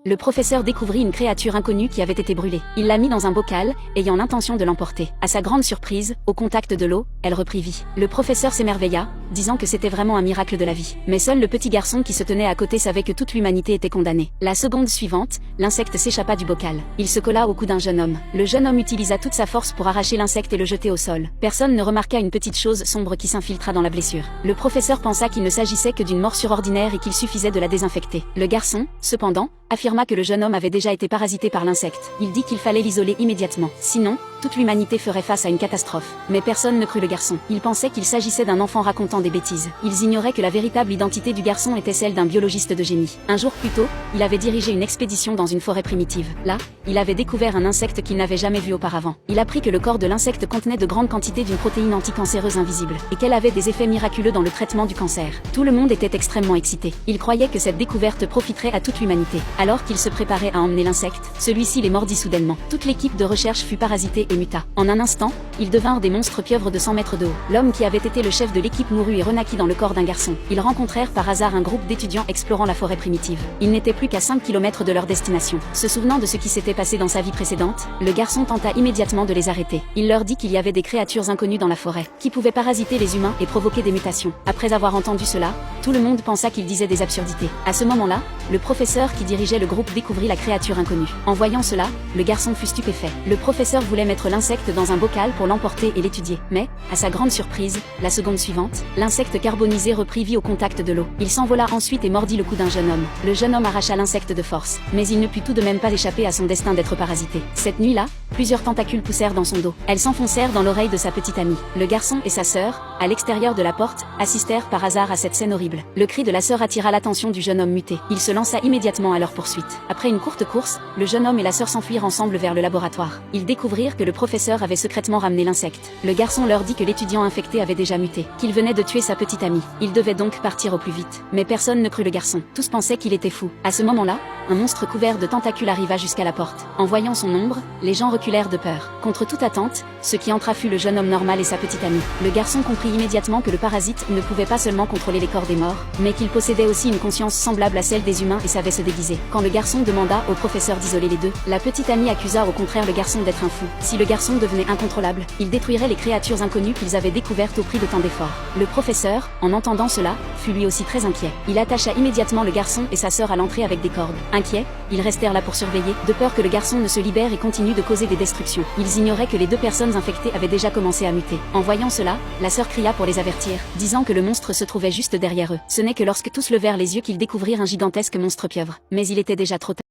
le professeur découvrit une créature inconnue qui avait été brûlée. Il l'a mis dans un bocal, ayant l'intention de l'emporter. À sa grande surprise, au contact de l'eau, elle reprit vie. Le professeur s'émerveilla, disant que c'était vraiment un miracle de la vie. Mais seul le petit garçon qui se tenait à côté savait que toute l'humanité était condamnée. La seconde suivante, l'insecte s'échappa du bocal. Il se colla au cou d'un jeune homme. Le jeune homme utilisa toute sa force pour arracher l'insecte et le jeter au sol. Personne ne remarqua une petite chose sombre qui s'infiltra dans la blessure. Le professeur pensa qu'il ne s'agissait que d'une morsure ordinaire et qu'il suffisait de la désinfecter. Le garçon, cependant, affirma que le jeune homme avait déjà été parasité par l'insecte. Il dit qu'il fallait l'isoler immédiatement. Sinon, toute l'humanité ferait face à une catastrophe. Mais personne ne crut le garçon. Il pensait qu'il s'agissait d'un enfant racontant des bêtises. Ils ignoraient que la véritable identité du garçon était celle d'un biologiste de génie. Un jour plus tôt, il avait dirigé une expédition dans une forêt primitive. Là, il avait découvert un insecte qu'il n'avait jamais vu auparavant. Il apprit que le corps de l'insecte contenait de grandes quantités d'une protéine anticancéreuse invisible, et qu'elle avait des effets miraculeux dans le traitement du cancer. Tout le monde était extrêmement excité. Il croyait que cette découverte profiterait à toute l'humanité. Alors qu'il se préparait à emmener l'insecte, celui-ci les mordit soudainement. Toute l'équipe de recherche fut parasitée et muta. En un instant, ils devinrent des monstres pieuvres de 100 mètres de haut. L'homme qui avait été le chef de l'équipe mourut et renaquit dans le corps d'un garçon. Ils rencontrèrent par hasard un groupe d'étudiants explorant la forêt primitive. Ils n'étaient plus qu'à 5 km de leur destination. Se souvenant de ce qui s'était passé dans sa vie précédente, le garçon tenta immédiatement de les arrêter. Il leur dit qu'il y avait des créatures inconnues dans la forêt, qui pouvaient parasiter les humains et provoquer des mutations. Après avoir entendu cela, tout le monde pensa qu'il disait des absurdités. À ce moment-là, le professeur qui dirigeait le groupe découvrit la créature inconnue. En voyant cela, le garçon fut stupéfait. Le professeur voulait mettre l'insecte dans un bocal pour l'emporter et l'étudier. Mais, à sa grande surprise, la seconde suivante, l'insecte carbonisé reprit vie au contact de l'eau. Il s'envola ensuite et mordit le cou d'un jeune homme. Le jeune homme arracha l'insecte de force, mais il ne put tout de même pas échapper à son destin d'être parasité. Cette nuit-là, plusieurs tentacules poussèrent dans son dos. Elles s'enfoncèrent dans l'oreille de sa petite amie. Le garçon et sa sœur, à l'extérieur de la porte, assistèrent par hasard à cette scène horrible. Le cri de la sœur attira l'attention du jeune homme muté. Il se lança immédiatement à leur poursuite. Après une courte course, le jeune homme et la sœur s'enfuirent ensemble vers le laboratoire. Ils découvrirent que le professeur avait secrètement ramené l'insecte. Le garçon leur dit que l'étudiant infecté avait déjà muté, qu'il venait de tuer sa petite amie. Il devait donc partir au plus vite. Mais personne ne crut le garçon. Tous pensaient qu'il était fou. À ce moment-là, un monstre couvert de tentacules arriva jusqu'à la porte. En voyant son ombre, les gens reculèrent de peur. Contre toute attente, ce qui entra fut le jeune homme normal et sa petite amie. Le garçon comprit immédiatement que le parasite ne pouvait pas seulement contrôler les corps des morts, mais qu'il possédait aussi une conscience semblable à celle des humains et savait se déguiser. Quand le garçon demanda au professeur d'isoler les deux, la petite amie accusa au contraire le garçon d'être un fou. Si le garçon devenait incontrôlable, il détruirait les créatures inconnues qu'ils avaient découvertes au prix de tant d'efforts. Le professeur, en entendant cela, fut lui aussi très inquiet. Il attacha immédiatement le garçon et sa sœur à l'entrée avec des cordes. Inquiets, ils restèrent là pour surveiller, de peur que le garçon ne se libère et continue de causer des destructions. Ils ignoraient que les deux personnes infectées avaient déjà commencé à muter. En voyant cela, la sœur cria pour les avertir, disant que le monstre se trouvait juste derrière eux. Ce n'est que lorsque tous levèrent les yeux qu'ils découvrirent un gigantesque monstre pieuvre. Mais il était déjà trop tard.